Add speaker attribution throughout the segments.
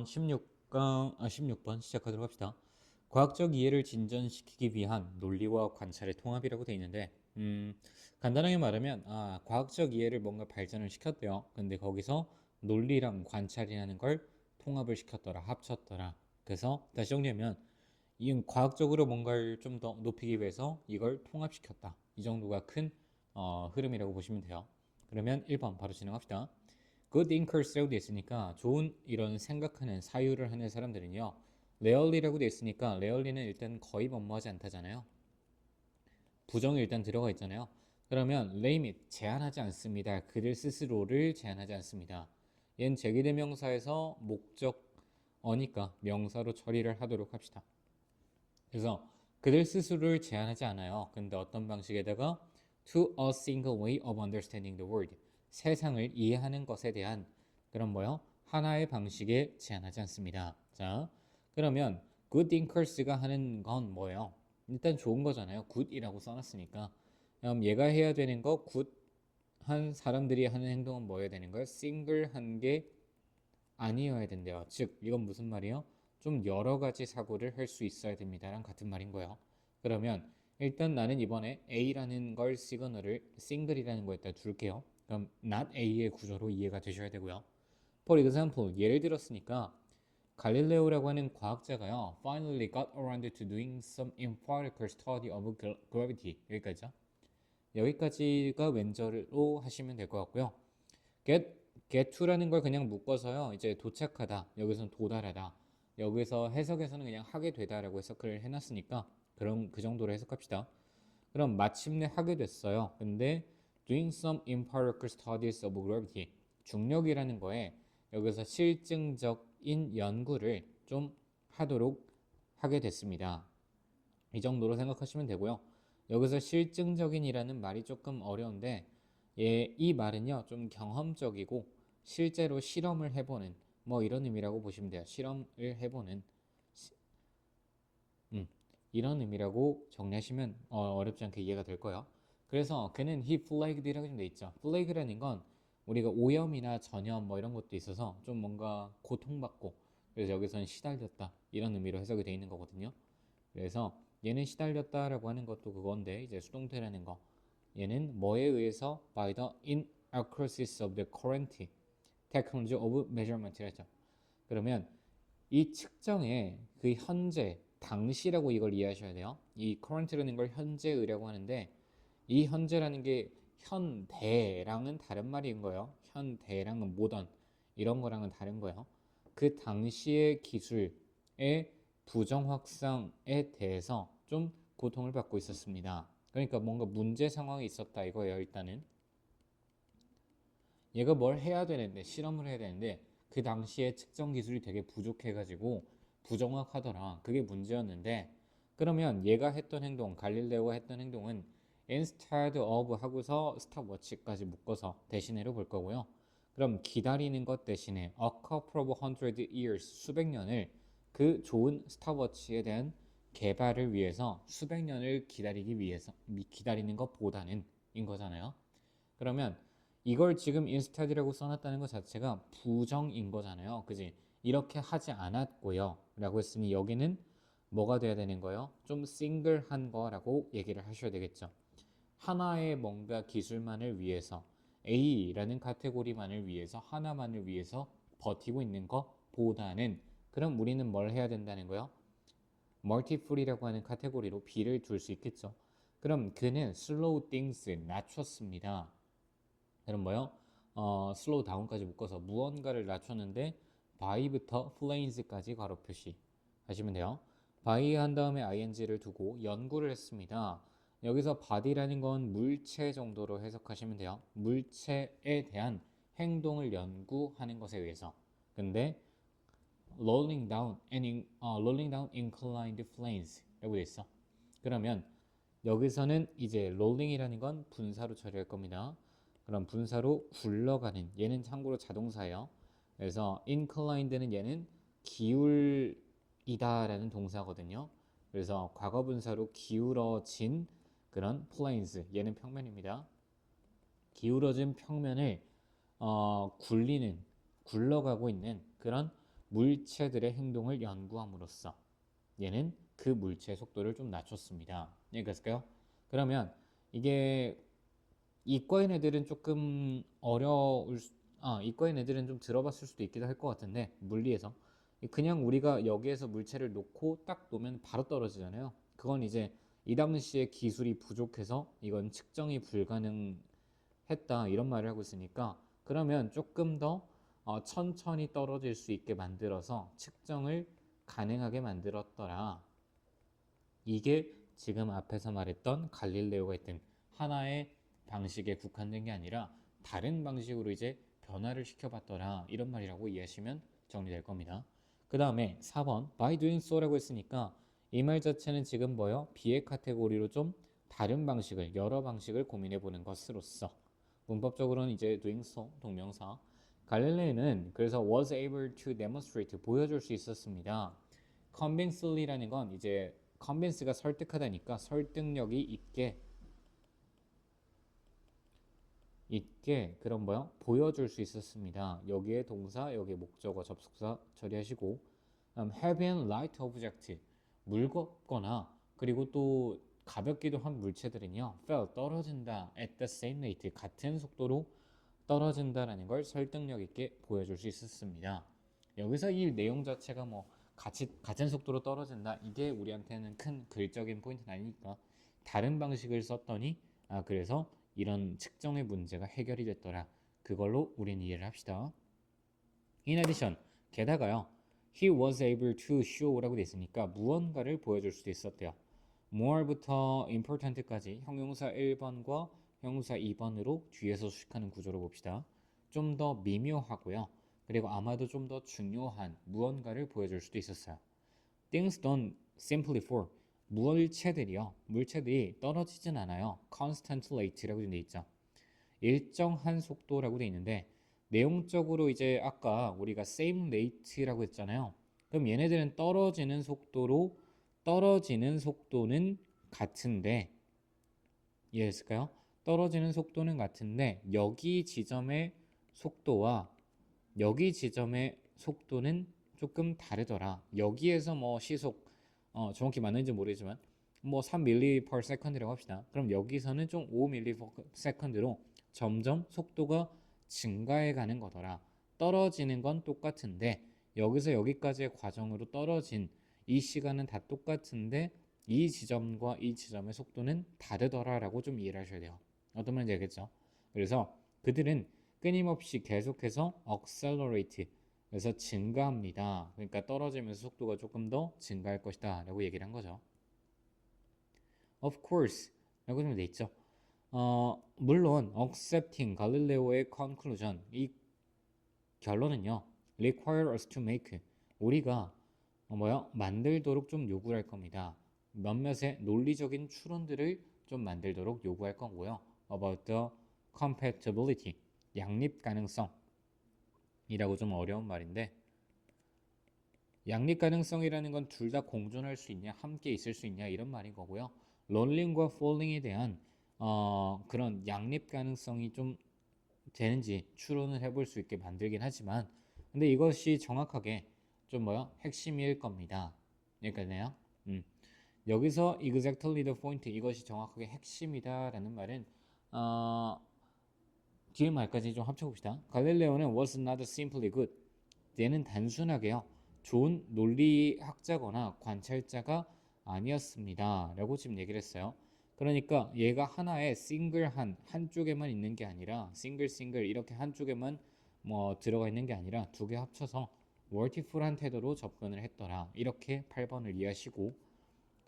Speaker 1: 16번 시작하도록 합시다. 과학적 이해를 진전시키기 위한 논리와 관찰의 통합이라고 돼 있는데, 간단하게 말하면, 과학적 이해를 뭔가 발전을 시켰대요. 근데 거기서 논리랑 관찰이라는 걸 통합을 시켰더라, 합쳤더라. 그래서 다시 정리하면, 이 과학적으로 뭔가를 좀 더 높이기 위해서 이걸 통합시켰다. 이 정도가 큰 흐름이라고 보시면 돼요. 그러면 1번 바로 진행합시다. good thinkers라고 돼 있으니까 좋은 이런 생각하는 사유를 하는 사람들은요. rarely라고 돼 있으니까 rarely는 일단 거의 뭐뭐하지 않다잖아요. 부정이 일단 들어가 있잖아요. 그러면 limit 제한하지 않습니다. 그들 스스로를 제한하지 않습니다. 얘는 제기대명사에서 목적어니까 명사로 처리를 하도록 합시다. 그래서 그들 스스로를 제한하지 않아요. 근데 어떤 방식에다가 to a single way of understanding the world 세상을 이해하는 것에 대한 그런 뭐요? 하나의 방식에 제한하지 않습니다. 자, 그러면 good thinkers가 하는 건 뭐예요? 일단 좋은 거잖아요. good이라고 써놨으니까. 그럼 얘가 해야 되는 거 good한 사람들이 하는 행동은 뭐여야 되는 거예요? single한 게 아니어야 된대요. 즉 이건 무슨 말이에요? 좀 여러 가지 사고를 할 수 있어야 됩니다랑 같은 말인 거예요. 그러면 일단 나는 이번에 A라는 걸 시그널을 single이라는 거에다 줄게요. 그럼 not A의 구조로 이해가 되셔야 되고요. For example, 예를 들었으니까 갈릴레오라고 하는 과학자가요. finally got around to doing some empirical study of gravity. 여기까지죠. 여기까지가 왼절로 하시면 될 것 같고요. get to라는 걸 그냥 묶어서요. 이제 도착하다. 여기서는 도달하다. 여기서 해석에서는 그냥 하게 되다라고 해석을 해놨으니까 그럼 그 정도로 해석합시다. 그럼 마침내 하게 됐어요. 근데 doing some empirical studies of gravity 중력이라는 거에 여기서 실증적인 연구를 좀 하도록 하게 됐습니다. 이 정도로 생각하시면 되고요. 여기서 실증적인이라는 말이 조금 어려운데 이 말은요 좀 경험적이고 실제로 실험을 해보는 뭐 이런 의미라고 보시면 돼요. 실험을 해보는 이런 의미라고 정리하시면 어렵지 않게 이해가 될 거예요. 그래서 그는 he flaged이라고 좀 돼 있죠. flag라는 건 우리가 오염이나 전염 뭐 이런 것도 있어서 좀 뭔가 고통받고 그래서 여기서는 시달렸다 이런 의미로 해석이 돼 있는 거거든요. 그래서 얘는 시달렸다라고 하는 것도 그건데 이제 수동태라는 거 얘는 뭐에 의해서 by the inaccuracies of the current technology of measurement라 했죠. 그러면 이 측정의 그 현재 당시라고 이걸 이해하셔야 돼요. 이 current라는 걸 현재의라고 하는데 이 현재라는 게 현대랑은 다른 말인 거예요. 현대랑은 모던 이런 거랑은 다른 거예요. 그 당시의 기술의 부정 확산에 대해서 좀 고통을 받고 있었습니다. 그러니까 뭔가 문제 상황이 있었다 이거예요. 일단은 얘가 뭘 해야 되는데 실험을 해야 되는데 그 당시에 측정 기술이 되게 부족해가지고 부정확하더라. 그게 문제였는데 그러면 얘가 했던 행동, 갈릴레오가 했던 행동은 instead of 하고서 스탑워치까지 묶어서 대신해로 볼 거고요. 그럼 기다리는 것 대신에 a couple of hundred years 수백 년을 그 좋은 스탑워치에 대한 개발을 위해서 수백 년을 기다리기 위해서 기다리는 것보다는 인 거잖아요. 그러면 이걸 지금 instead이라고 써놨다는 것 자체가 부정인 거잖아요. 그지? 이렇게 하지 않았고요. 라고 했으니 여기는 뭐가 돼야 되는 거예요? 좀 싱글한 거라고 얘기를 하셔야 되겠죠. 하나의 뭔가 기술만을 위해서 A라는 카테고리만을 위해서 하나만을 위해서 버티고 있는 것보다는 그럼 우리는 뭘 해야 된다는 거예요? 멀티플이라고 하는 카테고리로 B를 둘 수 있겠죠. 그럼 그는 slow things 낮췄습니다. 그럼 뭐요? 슬로우 다운까지 묶어서 무언가를 낮췄는데 by부터 flames까지 괄호 표시 하시면 돼요. by 한 다음에 ing를 두고 연구를 했습니다. 여기서 body라는 건 물체 정도로 해석하시면 돼요. 물체에 대한 행동을 연구하는 것에 의해서. 근데 rolling down inclined flames라고 돼 있어. 그러면 여기서는 이제 rolling이라는 건 분사로 처리할 겁니다. 그럼 분사로 굴러가는 얘는 참고로 자동사예요. 그래서 inclined는 얘는 기울이다라는 동사거든요. 그래서 과거 분사로 기울어진 그런 planes 얘는 평면입니다. 기울어진 평면을 굴러가고 있는 그런 물체들의 행동을 연구함으로써 얘는 그 물체의 속도를 좀 낮췄습니다. 여기까지일까요? 그러면 이게 이과인 애들은 조금 이과인 애들은 좀 들어봤을 수도 있기도 할 것 같은데 물리에서 그냥 우리가 여기에서 물체를 놓고 딱 놓으면 바로 떨어지잖아요. 그건 이제 이담은 씨의 기술이 부족해서 이건 측정이 불가능했다 이런 말을 하고 있으니까 그러면 조금 더 천천히 떨어질 수 있게 만들어서 측정을 가능하게 만들었더라. 이게 지금 앞에서 말했던 갈릴레오가 했던 하나의 방식에 국한된 게 아니라 다른 방식으로 이제 변화를 시켜봤더라 이런 말이라고 이해하시면 정리될 겁니다. 그 다음에 4번 by doing so라고 했으니까 이 말 자체는 지금 뭐요? 비의 카테고리로 좀 다른 방식을 여러 방식을 고민해 보는 것으로서 문법적으로는 이제 doing so 동명사 갈릴레오는 그래서 was able to demonstrate 보여줄 수 있었습니다. convincingly라는 건 이제 convince가 설득하다니까 설득력이 있게 그런 뭐요? 보여줄 수 있었습니다. 여기에 동사, 여기에 목적어, 접속사 처리하시고 heavy and light object 무겁거나 그리고 또 가볍기도 한 물체들은요 fell 떨어진다 at the same rate 같은 속도로 떨어진다라는 걸 설득력 있게 보여줄 수 있었습니다. 여기서 이 내용 자체가 뭐 같은 속도로 떨어진다 이게 우리한테는 큰 글적인 포인트는 아니니까 다른 방식을 썼더니 그래서 이런 측정의 문제가 해결이 됐더라. 그걸로 우린 이해를 합시다. In addition, 게다가요. He was able to show라고 돼 있으니까 무언가를 보여줄 수도 있었대요. more부터 important까지 형용사 1번과 형용사 2번으로 뒤에서 수식하는 구조로 봅시다. 좀 더 미묘하고요. 그리고 아마도 좀 더 중요한 무언가를 보여줄 수도 있었어요. Things don't simply fall. 물체들이 떨어지진 않아요. constant rate라고 돼 있죠. 일정한 속도라고 돼 있는데 내용적으로 이제 아까 우리가 same rate라고 했잖아요. 그럼 얘네들은 떨어지는 속도는 같은데 이해했을까요? 떨어지는 속도는 같은데 여기 지점의 속도와 여기 지점의 속도는 조금 다르더라. 여기에서 뭐 시속 정확히 맞는지 모르지만 뭐 3ml per second이라고 합시다. 그럼 여기서는 좀 5ml per second로 점점 속도가 증가해 가는 거더라. 떨어지는 건 똑같은데 여기서 여기까지의 과정으로 떨어진 이 시간은 다 똑같은데 이 지점과 이 지점의 속도는 다르더라라고 좀 이해를 하셔야 돼요. 어떤 말인지 알겠죠? 그래서 그들은 끊임없이 계속해서 accelerate 그래서 증가합니다. 그러니까 떨어지면서 속도가 조금 더 증가할 것이다 라고 얘기를 한 거죠. Of course 라고 좀 돼 있죠. 물론 accepting 갈릴레오의 conclusion 이 결론은요 require us to make 우리가 만들도록 좀 요구할 겁니다. 몇몇의 논리적인 추론들을 좀 만들도록 요구할 거고요. About the compatibility 양립 가능성이라고 좀 어려운 말인데 양립 가능성이라는 건 둘 다 공존할 수 있냐 함께 있을 수 있냐 이런 말인 거고요. 롤링과 폴링에 대한 그런 양립 가능성이 좀 되는지 추론을 해볼 수 있게 만들긴 하지만 근데 이것이 정확하게 좀 핵심일 겁니다. 여기까지네요. 여기서 exactly the point 이것이 정확하게 핵심이다라는 말은 뒤에 말까지 좀 합쳐봅시다. 갈릴레오는 was not simply good. 얘는 단순하게요. 좋은 논리학자거나 관찰자가 아니었습니다. 라고 지금 얘기를 했어요. 그러니까 얘가 하나의 한쪽에만 있는 게 아니라 싱글 이렇게 한쪽에만 들어가 있는 게 아니라 두 개 합쳐서 멀티플한 태도로 접근을 했더라. 이렇게 8번을 이해하시고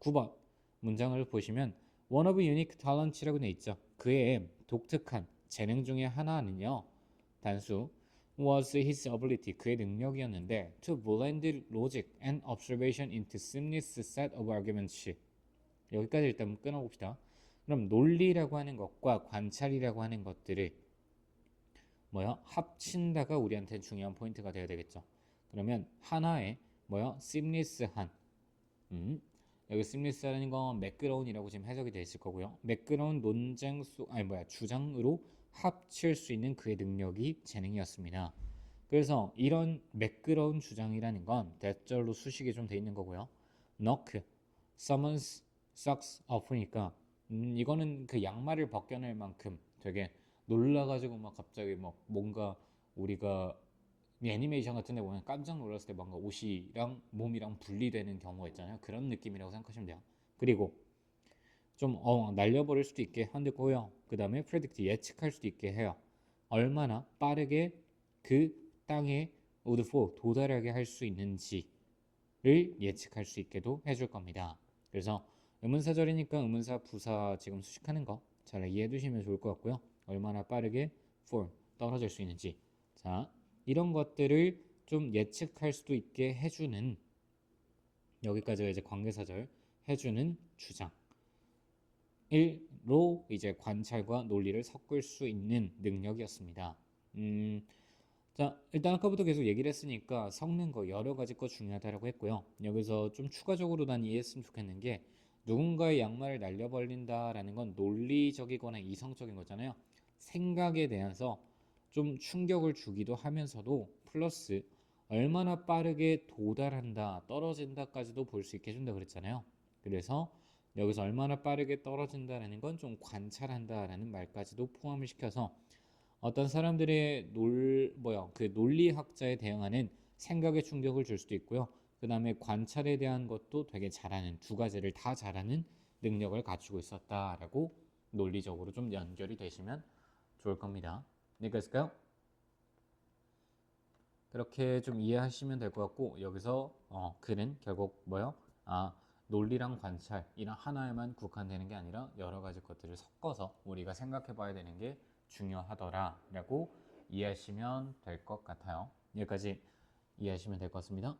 Speaker 1: 9번 문장을 보시면 one of unique talents라고 돼 있죠. 그의 독특한 재능 중에 하나는요. 단수 was his ability 그의 능력이었는데 to blend logic and observation into seamless set of arguments 여기까지 일단 끊어봅시다. 그럼 논리라고 하는 것과 관찰이라고 하는 것들을 합친다가 우리한테 중요한 포인트가 되어야 되겠죠. 그러면 하나의 seamless한 여기 seamless라는 건 매끄러운이라고 지금 해석이 되어 있을 거고요. 매끄러운 주장으로 합칠 수 있는 그의 능력이 재능이었습니다. 그래서 이런 매끄러운 주장이라는 건 대절로 수식이 좀 돼 있는 거고요. knock, someone's socks off니까 이거는 그 양말을 벗겨낼 만큼 되게 놀라가지고 막 갑자기 막 뭔가 우리가 애니메이션 같은 데 보면 깜짝 놀랐을 때 뭔가 옷이랑 몸이랑 분리되는 경우가 있잖아요. 그런 느낌이라고 생각하시면 돼요. 그리고 좀 날려버릴 수도 있게 한다고요. 그 다음에 predict 예측할 수도 있게 해요. 얼마나 빠르게 그 땅에 would fall 도달하게 할 수 있는지를 예측할 수 있게도 해줄 겁니다. 그래서 의문사절이니까 의문사 부사 지금 수식하는 거 잘 이해해 두시면 좋을 것 같고요. 얼마나 빠르게 fall 떨어질 수 있는지, 자 이런 것들을 좀 예측할 수도 있게 해주는, 여기까지가 이제 관계사절 해주는 주장 1로 이제 관찰과 논리를 섞을 수 있는 능력이었습니다. 자, 일단 아까부터 계속 얘기를 했으니까 섞는 거 여러 가지 거 중요하다라고 했고요. 여기서 좀 추가적으로 난 이해했으면 좋겠는 게, 누군가의 양말을 날려버린다라는 건 논리적이거나 이성적인 거잖아요. 생각에 대해서 좀 충격을 주기도 하면서도 플러스 얼마나 빠르게 도달한다, 떨어진다까지도 볼 수 있게 해준다 그랬잖아요. 그래서 여기서 얼마나 빠르게 떨어진다라는 건 좀 관찰한다라는 말까지도 포함을 시켜서 어떤 사람들의 그 논리학자에 대응하는 생각에 충격을 줄 수도 있고요. 그 다음에 관찰에 대한 것도 되게 잘하는, 두 가지를 다 잘하는 능력을 갖추고 있었다라고 논리적으로 좀 연결이 되시면 좋을 겁니다. 여기까지일까요? 그렇게 좀 이해하시면 될 것 같고, 여기서 글은 결국 뭐요? 논리랑 관찰 이런 하나에만 국한되는 게 아니라 여러 가지 것들을 섞어서 우리가 생각해 봐야 되는 게 중요하더라라고 이해하시면 될 것 같아요. 여기까지 이해하시면 될 것 같습니다.